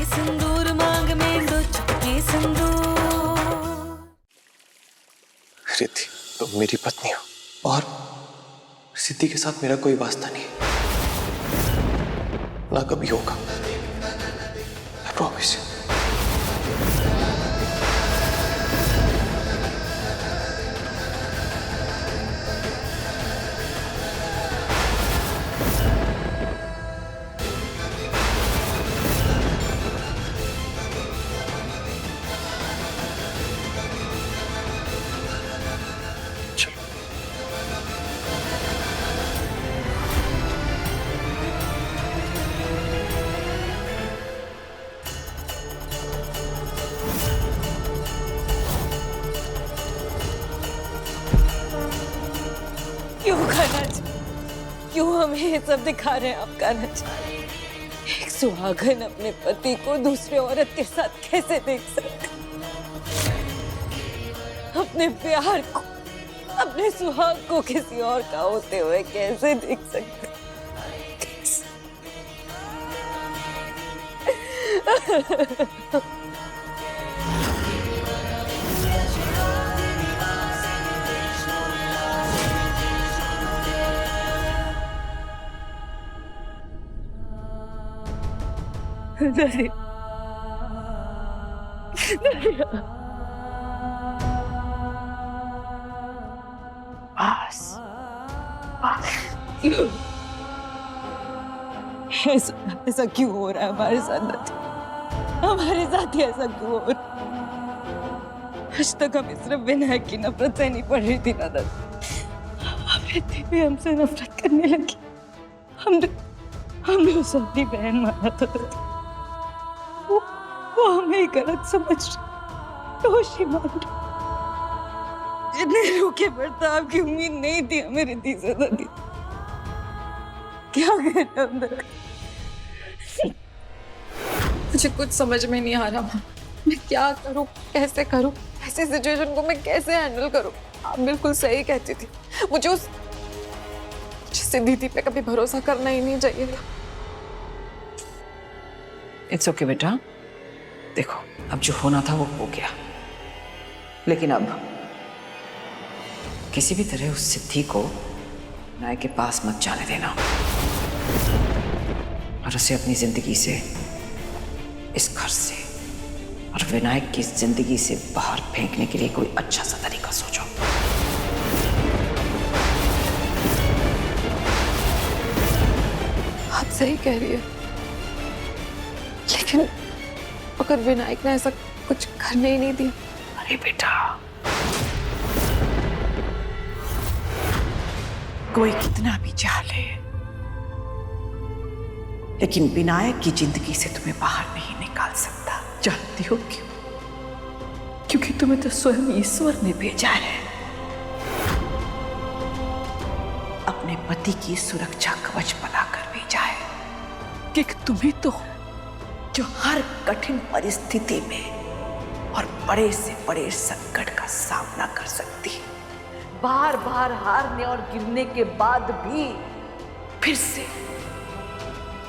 सिंदूर मांग में दो चुटकी सिंदूर। रिद्धि, तुम मेरी पत्नी हो और सिद्धि के साथ मेरा कोई वास्ता नहीं, ना कभी होगा। I promise you। क्यों कान्हाजी, क्यों हमें ये सब दिखा रहे हैं आप कान्हाजी? एक सुहागन अपने पति को दूसरे औरत के साथ कैसे देख सकते? अपने प्यार को, अपने सुहाग को किसी और का होते हुए कैसे देख सकते? दरिया, दरिया, बस बस। क्यों ऐसा क्यों हो रहा है हमारे साथ? हमारे साथ ही ऐसा क्यों हो रहा है? आज तक हमें सिर्फ विनायक की नफरत सहनी पड़ रही थी ना दादा, अब रिद्धि भी हमसे नफरत करने लगी। हमने उसे अपनी बहन माना था दादा, वो हमें गलत समझ रही, दोषी मान रही। इतने रूखे बर्ताव की उम्मीद नहीं थी हमें रिद्धि से दादी। क्या करें अंदर? मुझे कुछ समझ में नहीं आ रहा माँ, मैं क्या करूँ, कैसे करूँ, ऐसी सिचुएशन को मैं कैसे हैंडल करूँ? आप बिल्कुल सही कहती थी, मुझे उस सिद्धि पे कभी भरोसा करना ही नहीं चाहिए था। इट्स ओके बेटा, देखो अब जो होना था वो हो गया, लेकिन अब किसी भी तरह उस सिद्धि को विनायक के पास मत जाने देना और उसे अपनी जिंदगी से, इस घर से और विनायक की जिंदगी से बाहर फेंकने के लिए कोई अच्छा सा तरीका सोचो। आप सही कह रही है, लेकिन अगर विनायक ने ऐसा कुछ करने ही नहीं दिया। अरे बेटा, कोई कितना भी चाह ले, लेकिन विनायक की जिंदगी से तुम्हें बाहर नहीं निकाल सकता। जानती हो क्यों? क्योंकि तुम्हें तो स्वयं ईश्वर ने भेजा है अपने पति की सुरक्षा कवच बनाकर भेजा है कि तुम्हें तो जो हर कठिन परिस्थिति में और बड़े से बड़े संकट का सामना कर सकती है, बार बार हारने और गिरने के बाद भी फिर से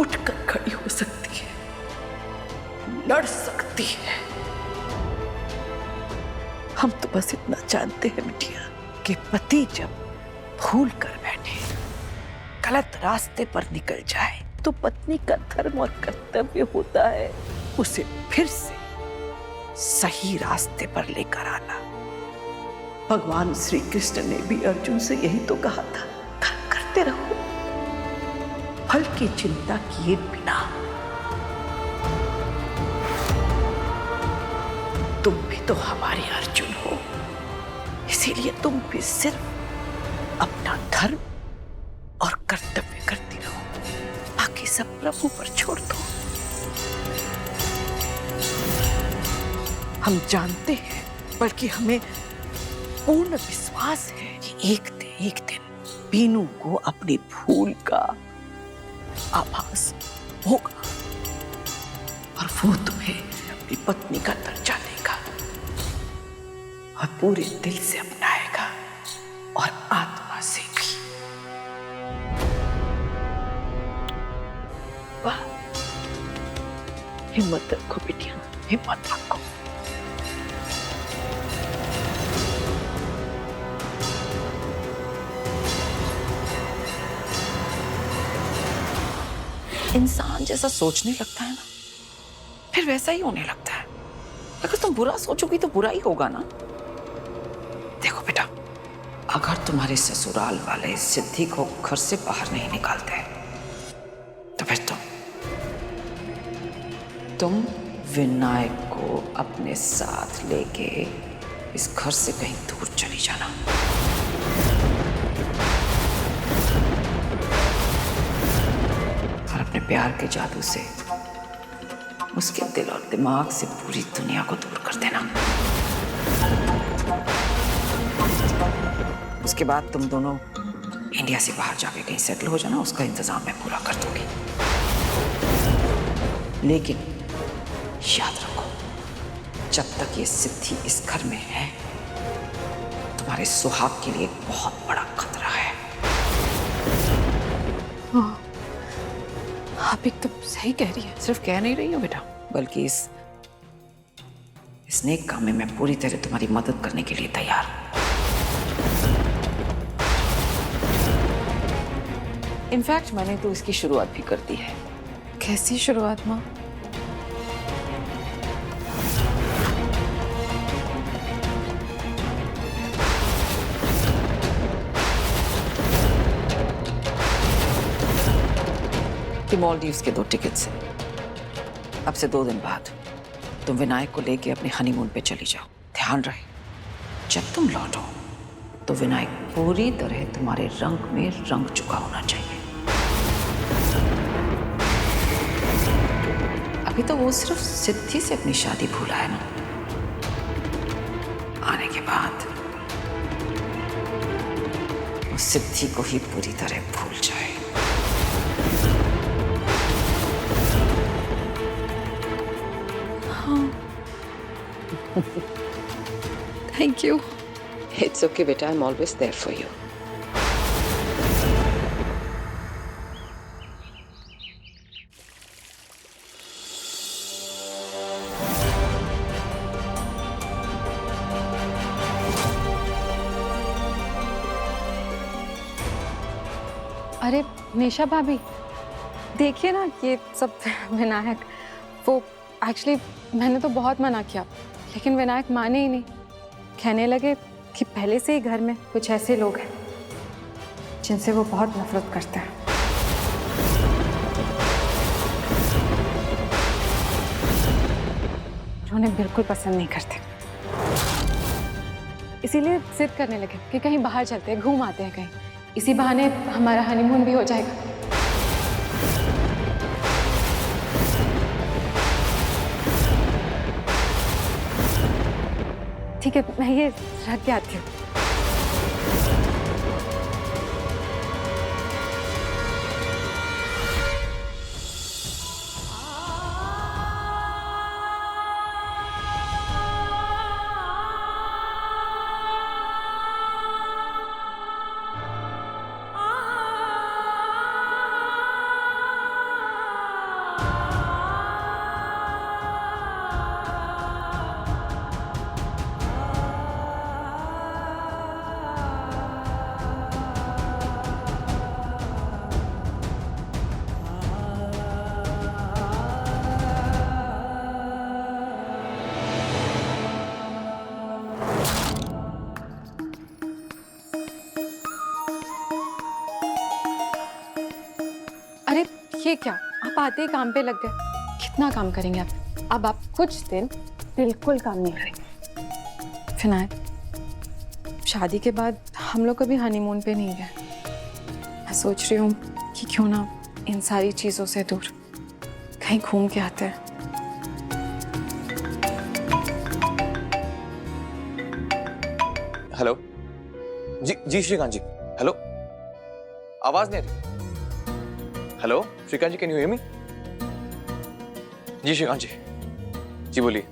उठकर खड़ी हो सकती है, लड़ सकती है। हम तो बस इतना जानते हैं बिटिया कि पति जब भूल कर बैठे, गलत रास्ते पर निकल जाए, तो पत्नी का धर्म और कर्तव्य होता है उसे फिर से सही रास्ते पर लेकर आना। भगवान श्री कृष्ण ने भी अर्जुन से यही तो कहा था, कर्म करते रहो, फल की चिंता किए बिना। तुम भी तो हमारे अर्जुन हो, इसीलिए तुम भी सिर्फ अपना धर्म और कर्तव्य करती रहो, बाकी सब प्रभु पर छोड़ दो। हम जानते हैं, बल्कि हमें पूर्ण विश्वास है कि एक दिन बीनू को अपनी भूल का आभास होगा और वो तुम्हें अपनी पत्नी का दर्जा देगा और पूरे दिल से अपनाएगा और आत्मा से भी। वाह, हिम्मत रखो बिटिया, हिम्मत रखो। इंसान जैसा सोचने लगता है ना, फिर वैसा ही होने लगता है। अगर तुम बुरा सोचोगी तो बुरा ही होगा ना। देखो बेटा, अगर तुम्हारे ससुराल वाले सिद्धि को घर से बाहर नहीं निकालते तो फिर तुम विनायक को अपने साथ लेके इस घर से कहीं दूर चली जाना। और अपने प्यार के जादू से उसके दिल और दिमाग से पूरी दुनिया को दूर कर देना। उसके बाद तुम दोनों इंडिया से बाहर जाके कहीं सेटल हो जाना, उसका इंतजाम मैं पूरा कर दूंगी। लेकिन याद रखो, जब तक ये सिद्धि इस घर में है, तुम्हारे सुहाग के लिए एक बहुत बड़ा खतरा है। हाँ, आप एकदम सही कह रही है। सिर्फ कह नहीं रही हो बेटा, बल्कि इस नेक काम में मैं पूरी तरह तुम्हारी मदद करने के लिए तैयार हूं। इनफैक्ट मैंने तो इसकी शुरुआत भी कर दी है। कैसी शुरुआत माँ? कि मालदीव्स के 2 टिकट्स हैं। अब से 2 दिन बाद तुम विनायक को लेके अपने हनीमून पे चली जाओ। ध्यान रहे, जब तुम लौटो तो विनायक पूरी तरह तुम्हारे रंग में रंग चुका होना चाहिए। अभी तो वो सिर्फ सिद्धि से अपनी शादी भूला है ना, आने के बाद वो सिद्धि को ही पूरी तरह भूल जाए। Thank you. It's okay, beta. I'm always there for you. अरे निशा भाभी, देखिए ना ये सब विनायक। वो एक्चुअली मैंने तो बहुत मना किया, लेकिन विनायक माने ही नहीं। कहने लगे कि पहले से ही घर में कुछ ऐसे लोग हैं जिनसे वो बहुत नफरत करते हैं। उन्हें बिल्कुल पसंद नहीं करते, इसीलिए जिद करने लगे कि कहीं बाहर चलते हैं, घूम आते हैं कहीं। इसी बहाने हमारा हनीमून भी हो जाएगा। ठीक है, मैं ये रख के आती हूँ। अरे ये क्या, आप आते ही काम पे लग गए। कितना काम करेंगे आप? अब आप कुछ दिन बिल्कुल काम नहीं करेंगे। फिनायक, शादी के बाद हम लोग कभी हनीमून पे नहीं गए। मैं सोच रही हूँ कि क्यों ना इन सारी चीजों से दूर कहीं घूम के आते हैं। हेलो जी, जी श्रीकांत जी, हेलो, आवाज नहीं आ रही। Hello Shrikant ji, can you hear me? जी श्रीकांत जी, जी बोलिए।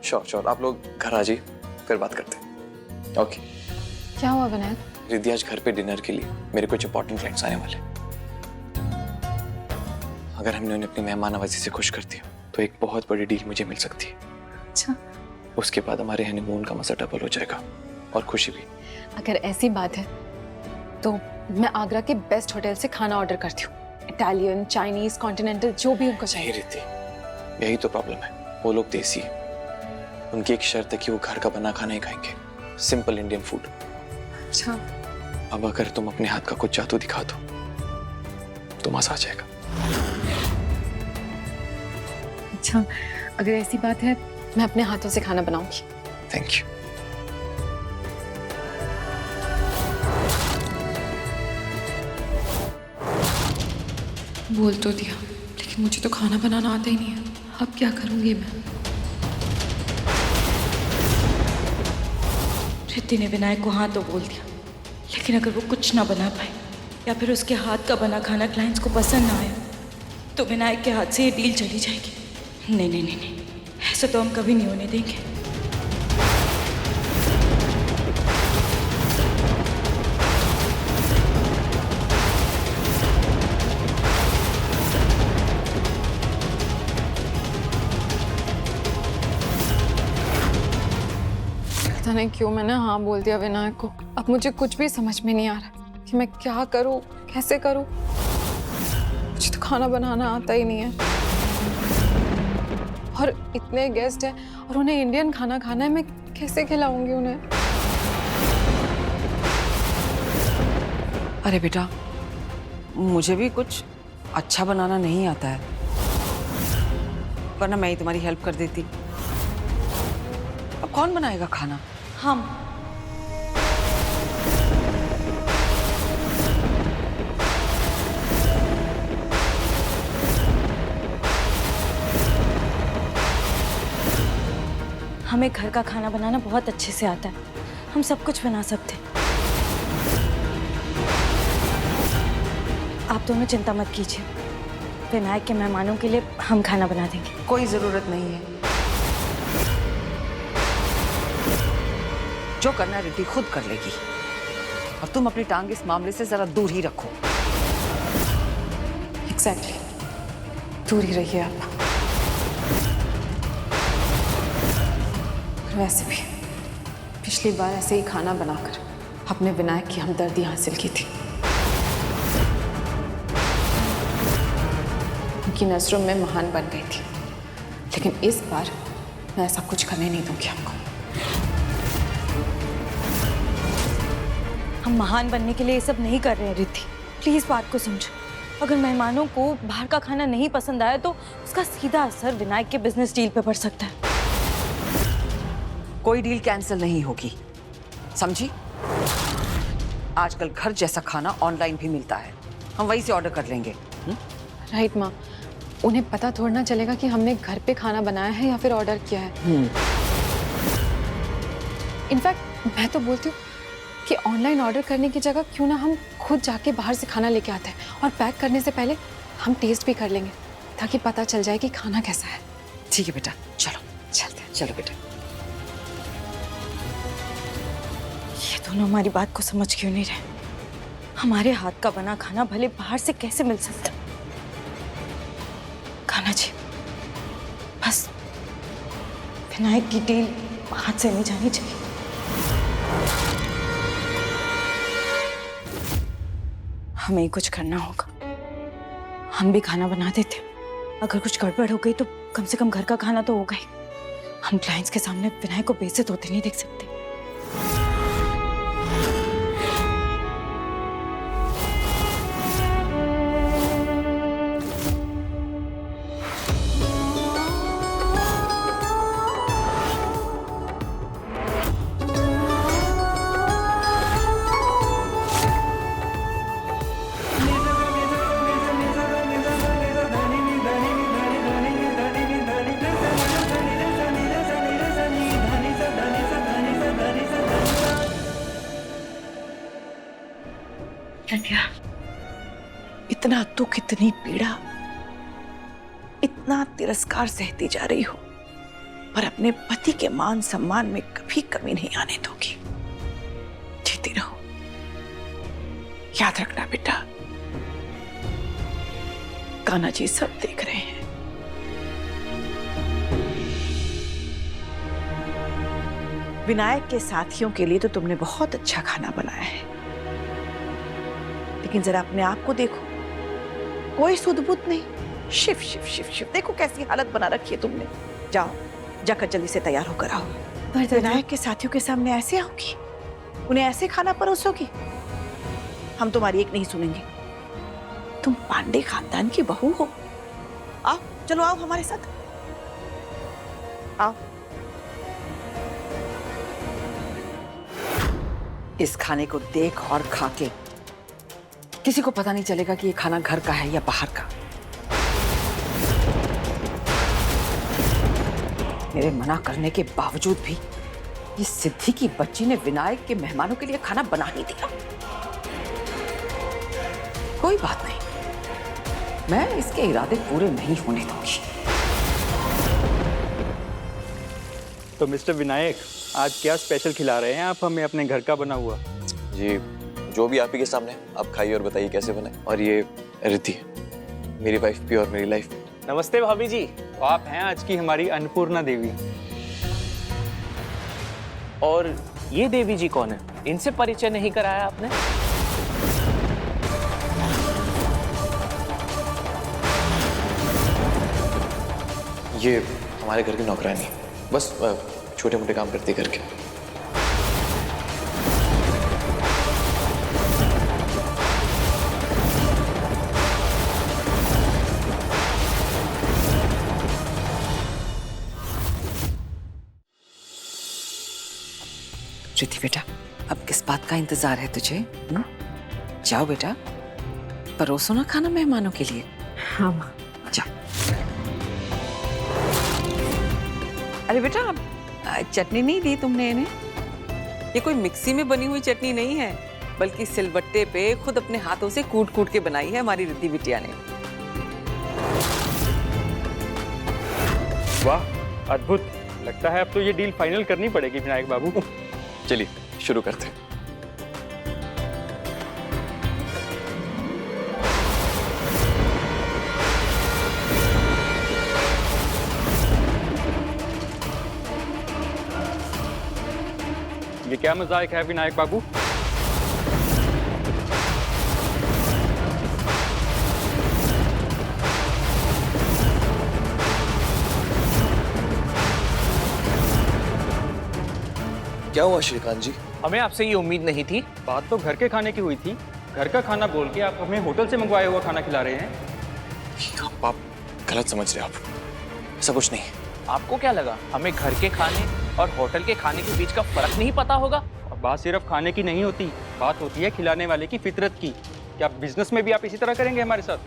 श्योर श्योर, आप लोग घर आ जाइए, फिर बात करते हैं। ओके। क्या हुआ विनायक? रिद्धि आज घर पे डिनर के लिए, मेरे कुछ इंपॉर्टेंट क्लाइंट्स आने वाले। अगर हमने उन्हें अपनी मेहमान नवाजी से खुश कर दिया तो एक बहुत बड़ी डील मुझे मिल सकती है। अच्छा, उसके बाद हमारे हनीमून का मजा डबल हो जाएगा और खुशी भी। अगर ऐसी बात है तो मैं आगरा के बेस्ट होटल से खाना ऑर्डर करती हूँ। इटालियन, चाइनीज, कॉन्टिनेंटल, जो भी उनको नहीं चाहिए। रिद्धि, यही तो प्रॉब्लम है। वो लोग देसी है। उनकी एक शर्त है कि वो घर का बना खाना ही खाएंगे, सिंपल इंडियन फूड। अच्छा, अब अगर तुम अपने हाथ का कुछ जादू दिखा दो तो मजा आ जाएगा। अच्छा, अगर ऐसी बात है मैं अपने हाथों से खाना बनाऊंगी। Thank you. बोल तो दिया, लेकिन मुझे तो खाना बनाना आता ही नहीं है। अब क्या करूंगी मैं? रिद्धि ने विनायक को हाँ तो बोल दिया, लेकिन अगर वो कुछ ना बना पाए या फिर उसके हाथ का बना खाना क्लाइंट्स को पसंद ना आया तो विनायक के हाथ से ये डील चली जाएगी। नहीं नहीं नहीं नहीं, ऐसा तो हम कभी नहीं होने देंगे। पता नहीं क्यों मैंने हाँ बोल दिया विनायक को। अब मुझे कुछ भी समझ में नहीं आ रहा कि मैं क्या करूं, कैसे करूं। मुझे तो खाना बनाना आता ही नहीं है, और इतने गेस्ट हैं और उन्हें इंडियन खाना खाना है। मैं कैसे खिलाऊंगी उन्हें? अरे बेटा, मुझे भी कुछ अच्छा बनाना नहीं आता है, वरना मैं ही तुम्हारी हेल्प कर देती। अब कौन बनाएगा खाना? हम। हमें घर का खाना बनाना बहुत अच्छे से आता है, हम सब कुछ बना सकते हैं। आप दोनों चिंता मत कीजिए, विनायक के मेहमानों के लिए हम खाना बना देंगे। कोई जरूरत नहीं है, जो करना है रिद्धि खुद कर लेगी, और तुम अपनी टांग इस मामले से जरा दूर ही रखो। एग्जैक्टली, दूर ही रहिए आप। वैसे भी पिछली बार ऐसे ही खाना बनाकर अपने विनायक की हमदर्दी हासिल की थी। उनकी नजरों में महान बन गई थी, लेकिन इस बार मैं ऐसा कुछ करने नहीं दूंगी आपको। हम महान बनने के लिए ये सब नहीं कर रहे हैं रिद्धि, प्लीज बात को समझो। अगर मेहमानों को बाहर का खाना नहीं पसंद आया तो उसका सीधा असर विनायक के बिजनेस डील पे पड़ सकता है। कोई डील कैंसिल नहीं होगी, समझी? आजकल घर जैसा खाना ऑनलाइन भी मिलता है, हम वहीं से ऑर्डर कर लेंगे। राइट माँ, उन्हें पता थोड़ा ना चलेगा कि हमने घर पे खाना बनाया है या फिर ऑर्डर किया है। इनफैक्ट मैं तो बोलती हूँ कि ऑनलाइन ऑर्डर करने की जगह क्यों ना हम खुद जाके बाहर से खाना लेके आते हैं, और पैक करने से पहले हम टेस्ट भी कर लेंगे, ताकि पता चल जाए कि खाना कैसा है। ठीक है बेटा, चलो चलते हैं। चलो बेटा। ये दोनों हमारी बात को समझ क्यों नहीं रहे? हमारे हाथ का बना खाना भले बाहर से कैसे मिल सकता? खाना जी, बस विनायक की डील हाथ से नहीं जानी चाहिए। हमें ही कुछ करना होगा। हम भी खाना बना देते, अगर कुछ गड़बड़ हो गई तो कम से कम घर का खाना तो होगा ही। हम क्लाइंट्स के सामने विनायक को बेइज्जत होते नहीं देख सकते। इतना दुख, इतनी पीड़ा, इतना तिरस्कार सहती जा रही हो, पर अपने पति के मान सम्मान में कभी कमी नहीं आने दोगी। जीती रहो। याद रखना बेटा, कान्हा जी सब देख रहे हैं। विनायक के साथियों के लिए तो तुमने बहुत अच्छा खाना बनाया है, लेकिन जरा अपने आप को देखो, कोई सुध-बुध नहीं। शिव शिव शिव शिव, देखो कैसी हालत बना रखी है तुमने। जाओ, जाकर जल्दी से तैयार होकर आओ। विनायक के साथियों के सामने ऐसे आओगी, उन्हें ऐसे खाना परोसोगी? हम तुम्हारी एक नहीं सुनेंगे। तुम पांडे खानदान की बहू हो। आओ, चलो आओ हमारे साथ, आओ। इस खाने को देख और खा के किसी को पता नहीं चलेगा कि ये खाना घर का है या बाहर का। मेरे मना करने के बावजूद भी ये सिद्धि की बच्ची ने विनायक के मेहमानों के लिए खाना बना ही दिया। कोई बात नहीं, मैं इसके इरादे पूरे नहीं होने दूंगी। तो मिस्टर विनायक, आज क्या स्पेशल खिला रहे हैं आप हमें अपने घर का बना हुआ? जी, जो भी आप ही के सामने, आप खाइए और बताइए कैसे बने। और ये रिद्धि, मेरी वाइफ भी और मेरी लाइफ। नमस्ते भाभी जी। तो आप हैं आज की हमारी अन्नपूर्णा देवी। और ये देवी जी कौन है? इनसे परिचय नहीं कराया आपने? ये हमारे घर की नौकरानी, बस छोटे मोटे काम करती करके। रिद्धि बेटा, अब किस बात का इंतजार है तुझे? जाओ बेटा, परोसो ना खाना मेहमानों के लिए। हाँ माँ। जाओ। अरे बेटा, चटनी नहीं दी तुमने इन्हें? ये कोई मिक्सी में बनी हुई चटनी नहीं है, बल्कि सिलबट्टे पे खुद अपने हाथों से कूट कूट के बनाई है हमारी रिद्धि बिटिया ने। वाह, अद्भुत। लगता है अब तो ये डील फाइनल करनी पड़ेगी विनायक बाबू। चलिए शुरू करते हैं। ये क्या मजाक है विनायक बाबू? क्या हुआ श्रीकांत जी? हमें आपसे ये उम्मीद नहीं थी। बात तो घर के खाने की हुई थी। घर का खाना बोल के आप हमें होटल से मंगवाया हुआ खाना खिला रहे हैं। आप गलत समझ रहे हैं। आप, ऐसा कुछ नहीं। आपको क्या लगा हमें घर के खाने और होटल के खाने के बीच का फर्क नहीं पता होगा? और बात सिर्फ खाने की नहीं होती, बात होती है खिलाने वाले की फितरत की। क्या बिजनेस में भी आप इसी तरह करेंगे हमारे साथ?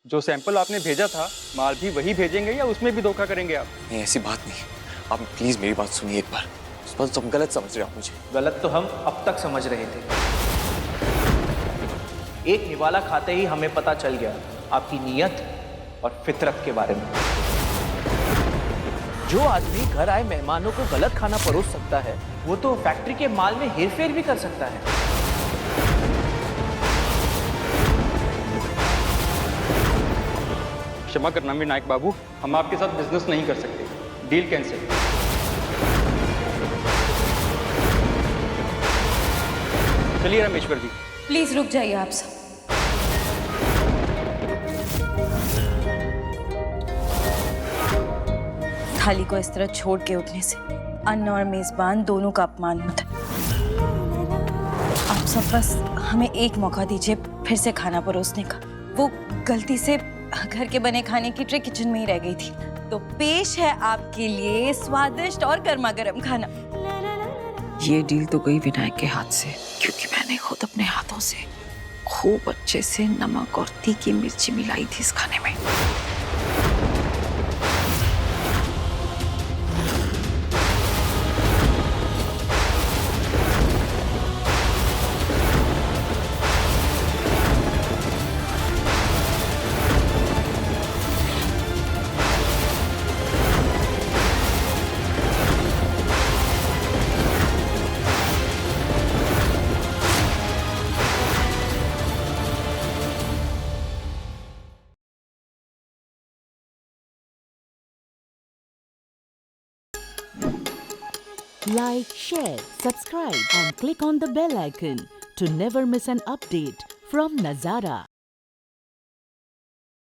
जो सैंपल आपने भेजा था, माल भी वही भेजेंगे या उसमें भी धोखा करेंगे आप? नहीं, ऐसी बात नहीं। आप प्लीज मेरी बात सुनिए एक बार। बस तुम गलत समझ रहे हो आप मुझे। गलत तो हम अब तक समझ रहे थे। एक निवाला खाते ही हमें पता चल गया आपकी नीयत और फितरत के बारे में। जो आदमी घर आए मेहमानों को गलत खाना परोस सकता है, वो तो फैक्ट्री के माल में हेरफेर भी कर सकता है। क्षमा करना विनायक बाबू, हम आपके साथ बिजनेस नहीं कर सकते। Deal cancel. चलिए रामेश्वर जी। प्लीज रुक जाइए आप सब। थाली को इस तरह छोड़ के उठने से अन्न और मेजबान दोनों का अपमान होता है। आप सब बस हमें एक मौका दीजिए फिर से खाना परोसने का। वो गलती से घर के बने खाने की ट्रे किचन में ही रह गई थी। तो पेश है आपके लिए स्वादिष्ट और गर्मा गर्म खाना। ये डील तो गई विनायक के हाथ से, क्योंकि मैंने खुद अपने हाथों से खूब अच्छे से नमक और तीखी मिर्ची मिलाई थी इस खाने में। Like, share, subscribe and click on the bell icon to never miss an update from Nazara.